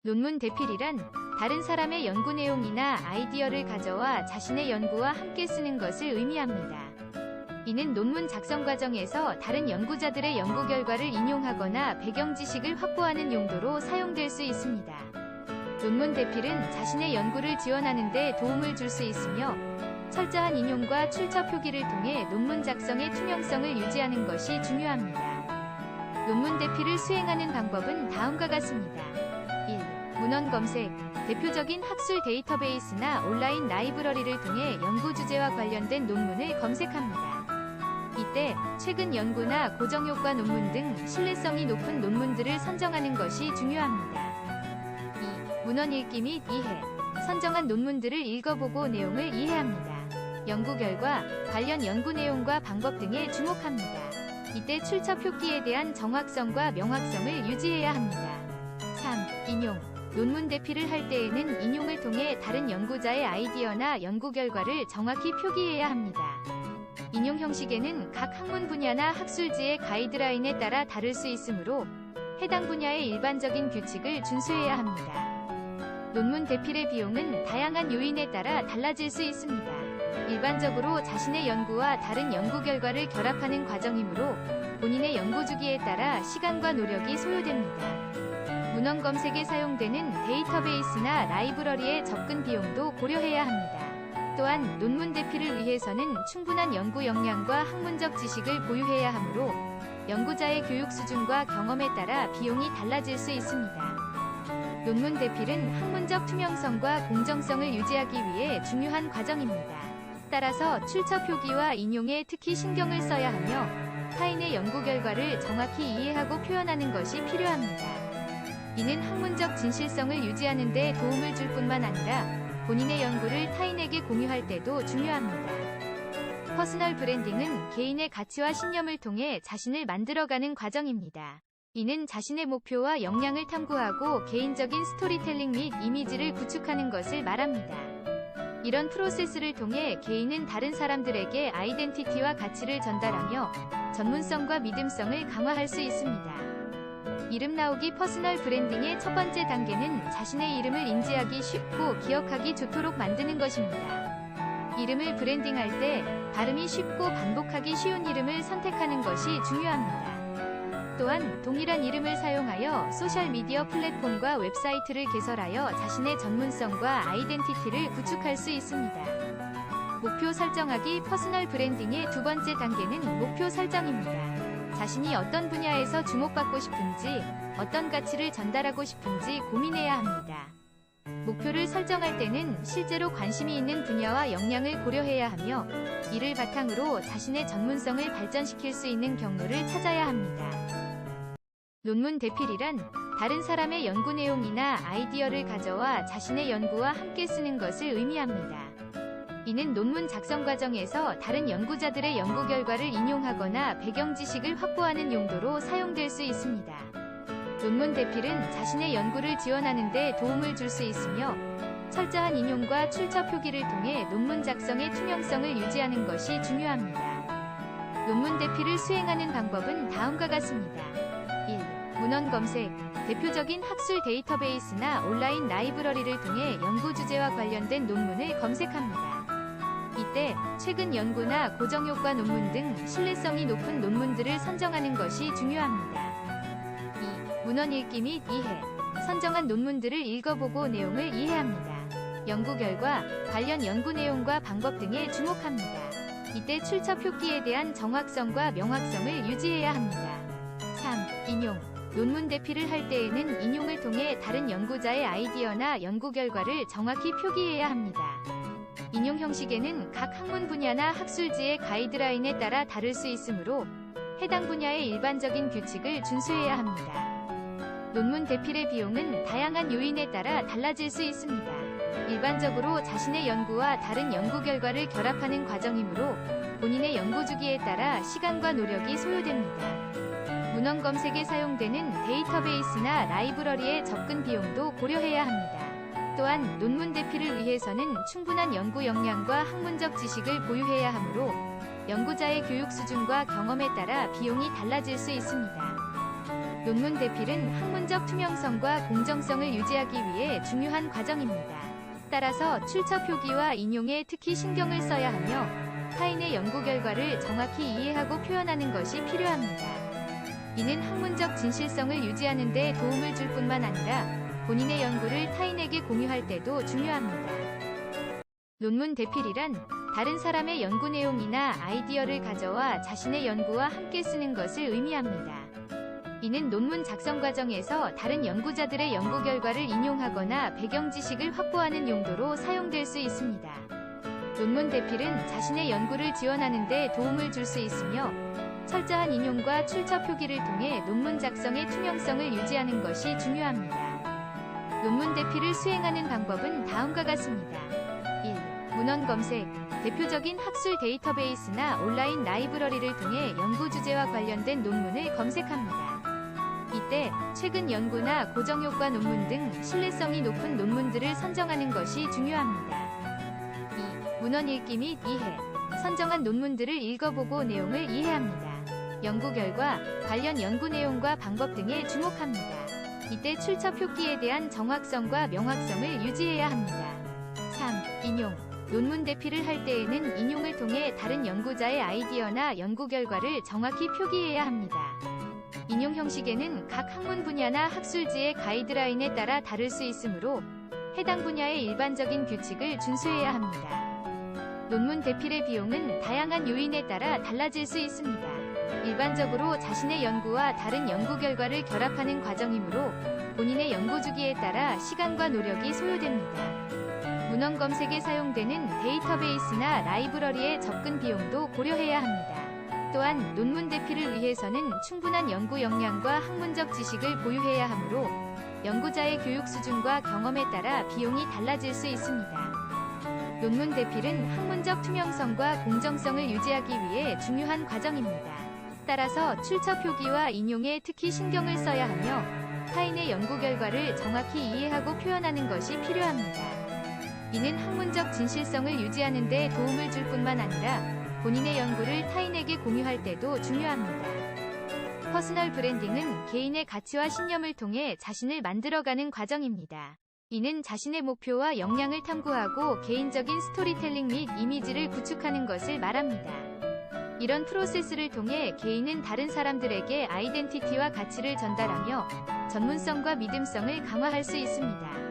논문 대필이란 다른 사람의 연구 내용이나 아이디어를 가져와 자신의 연구와 함께 쓰는 것을 의미합니다. 이는 논문 작성 과정에서 다른 연구자들의 연구 결과를 인용하거나 배경 지식을 확보하는 용도로 사용될 수 있습니다. 논문 대필은 자신의 연구를 지원하는 데 도움을 줄 수 있으며 철저한 인용과 출처 표기를 통해 논문 작성의 투명성을 유지하는 것이 중요합니다. 논문 대필을 수행하는 방법은 다음과 같습니다. 1. 문헌 검색. 대표적인 학술 데이터베이스나 온라인 라이브러리를 통해 연구 주제와 관련된 논문을 검색합니다. 이때 최근 연구나 고정효과 논문 등 신뢰성이 높은 논문들을 선정하는 것이 중요합니다. 2. 문헌 읽기 및 이해. 선정한 논문들을 읽어보고 내용을 이해합니다. 연구 결과, 관련 연구 내용과 방법 등에 주목합니다. 이때 출처 표기에 대한 정확성과 명확성을 유지해야 합니다. 3. 인용. 논문 대필을 할 때에는 인용을 통해 다른 연구자의 아이디어나 연구 결과를 정확히 표기해야 합니다. 인용 형식에는 각 학문 분야나 학술지의 가이드라인에 따라 다를 수 있으므로 해당 분야의 일반적인 규칙을 준수해야 합니다. 논문 대필의 비용은 다양한 요인에 따라 달라질 수 있습니다. 일반적으로 자신의 연구와 다른 연구 결과를 결합하는 과정이므로 본인의 연구 주기에 따라 시간과 노력이 소요됩니다. 문헌 검색에 사용되는 데이터베이스나 라이브러리의 접근 비용도 고려해야 합니다. 또한 논문 대필을 위해서는 충분한 연구 역량과 학문적 지식을 보유해야 하므로 연구자의 교육 수준과 경험에 따라 비용이 달라질 수 있습니다. 논문 대필은 학문적 투명성과 공정성을 유지하기 위해 중요한 과정입니다. 따라서 출처 표기와 인용에 특히 신경을 써야 하며 타인의 연구 결과를 정확히 이해하고 표현하는 것이 필요합니다. 이는 학문적 진실성을 유지하는 데 도움을 줄 뿐만 아니라 본인의 연구를 타인에게 공유할 때도 중요합니다. 퍼스널 브랜딩은 개인의 가치와 신념을 통해 자신을 만들어가는 과정입니다. 이는 자신의 목표와 역량을 탐구하고 개인적인 스토리텔링 및 이미지를 구축하는 것을 말합니다. 이런 프로세스를 통해 개인은 다른 사람들에게 아이덴티티와 가치를 전달하며 전문성과 믿음성을 강화할 수 있습니다. 이름 나오기 퍼스널 브랜딩의 첫 번째 단계는 자신의 이름을 인지하기 쉽고 기억하기 좋도록 만드는 것입니다. 이름을 브랜딩할 때 발음이 쉽고 반복하기 쉬운 이름을 선택하는 것이 중요합니다. 또한 동일한 이름을 사용하여 소셜미디어 플랫폼과 웹사이트를 개설하여 자신의 전문성과 아이덴티티를 구축할 수 있습니다. 목표 설정하기 퍼스널 브랜딩의 두 번째 단계는 목표 설정입니다. 자신이 어떤 분야에서 주목받고 싶은지, 어떤 가치를 전달하고 싶은지 고민해야 합니다. 목표를 설정할 때는 실제로 관심이 있는 분야와 역량을 고려해야 하며 이를 바탕으로 자신의 전문성을 발전시킬 수 있는 경로를 찾아야 합니다. 논문 대필이란 다른 사람의 연구 내용이나 아이디어를 가져와 자신의 연구와 함께 쓰는 것을 의미합니다. 이는 논문 작성 과정에서 다른 연구자들의 연구 결과를 인용하거나 배경 지식을 확보하는 용도로 사용될 수 있습니다. 논문 대필은 자신의 연구를 지원하는 데 도움을 줄 수 있으며 철저한 인용과 출처 표기를 통해 논문 작성의 투명성을 유지하는 것이 중요합니다. 논문 대필을 수행하는 방법은 다음과 같습니다. 1. 문헌 검색. 대표적인 학술 데이터베이스나 온라인 라이브러리를 통해 연구 주제와 관련된 논문을 검색합니다. 이때 최근 연구나 고정효과 논문 등 신뢰성이 높은 논문들을 선정하는 것이 중요합니다. 2. 문헌 읽기 및 이해. 선정한 논문들을 읽어보고 내용을 이해합니다. 연구 결과, 관련 연구 내용과 방법 등에 주목합니다. 이때 출처 표기에 대한 정확성과 명확성을 유지해야 합니다. 3. 인용. 논문 대필을 할 때에는 인용을 통해 다른 연구자의 아이디어나 연구 결과를 정확히 표기해야 합니다. 인용 형식에는 각 학문 분야나 학술지의 가이드라인에 따라 다를 수 있으므로 해당 분야의 일반적인 규칙을 준수해야 합니다. 논문 대필의 비용은 다양한 요인에 따라 달라질 수 있습니다. 일반적으로 자신의 연구와 다른 연구 결과를 결합하는 과정이므로 본인의 연구 주기에 따라 시간과 노력이 소요됩니다. 문헌 검색에 사용되는 데이터베이스나 라이브러리의 접근 비용도 고려해야 합니다. 또한 논문 대필을 위해서는 충분한 연구 역량과 학문적 지식을 보유해야 하므로 연구자의 교육 수준과 경험에 따라 비용이 달라질 수 있습니다. 논문 대필은 학문적 투명성과 공정성을 유지하기 위해 중요한 과정입니다. 따라서 출처 표기와 인용에 특히 신경을 써야 하며 타인의 연구 결과를 정확히 이해하고 표현하는 것이 필요합니다. 이는 학문적 진실성을 유지하는 데 도움을 줄 뿐만 아니라 본인의 연구를 타인에게 공유할 때도 중요합니다. 논문 대필이란 다른 사람의 연구 내용이나 아이디어를 가져와 자신의 연구와 함께 쓰는 것을 의미합니다. 이는 논문 작성 과정에서 다른 연구자들의 연구 결과를 인용하거나 배경 지식을 확보하는 용도로 사용될 수 있습니다. 논문 대필은 자신의 연구를 지원하는 데 도움을 줄 수 있으며 철저한 인용과 출처 표기를 통해 논문 작성의 투명성을 유지하는 것이 중요합니다. 논문 대필을 수행하는 방법은 다음과 같습니다. 1. 문헌 검색. 대표적인 학술 데이터베이스나 온라인 라이브러리를 통해 연구 주제와 관련된 논문을 검색합니다. 이때 최근 연구나 고정효과 논문 등 신뢰성이 높은 논문들을 선정하는 것이 중요합니다. 2. 문헌 읽기 및 이해. 선정한 논문들을 읽어보고 내용을 이해합니다. 연구 결과, 관련 연구 내용과 방법 등에 주목합니다. 이때 출처 표기에 대한 정확성과 명확성을 유지해야 합니다. 3. 인용. 논문 대필을 할 때에는 인용을 통해 다른 연구자의 아이디어나 연구 결과를 정확히 표기해야 합니다. 인용 형식에는 각 학문 분야나 학술지의 가이드라인에 따라 다를 수 있으므로 해당 분야의 일반적인 규칙을 준수해야 합니다. 논문 대필의 비용은 다양한 요인에 따라 달라질 수 있습니다. 일반적으로 자신의 연구와 다른 연구 결과를 결합하는 과정이므로 본인의 연구 주기에 따라 시간과 노력이 소요됩니다. 문헌 검색에 사용되는 데이터베이스나 라이브러리의 접근 비용도 고려해야 합니다. 또한 논문 대필을 위해서는 충분한 연구 역량과 학문적 지식을 보유해야 하므로 연구자의 교육 수준과 경험에 따라 비용이 달라질 수 있습니다. 논문 대필은 학문적 투명성과 공정성을 유지하기 위해 중요한 과정입니다. 따라서 출처 표기와 인용에 특히 신경을 써야 하며 타인의 연구 결과를 정확히 이해하고 표현하는 것이 필요합니다. 이는 학문적 진실성을 유지하는 데 도움을 줄 뿐만 아니라 본인의 연구를 타인에게 공유할 때도 중요합니다. 퍼스널 브랜딩은 개인의 가치와 신념을 통해 자신을 만들어가는 과정입니다. 이는 자신의 목표와 역량을 탐구하고 개인적인 스토리텔링 및 이미지를 구축하는 것을 말합니다. 이런 프로세스를 통해 개인은 다른 사람들에게 아이덴티티와 가치를 전달하며 전문성과 믿음성을 강화할 수 있습니다.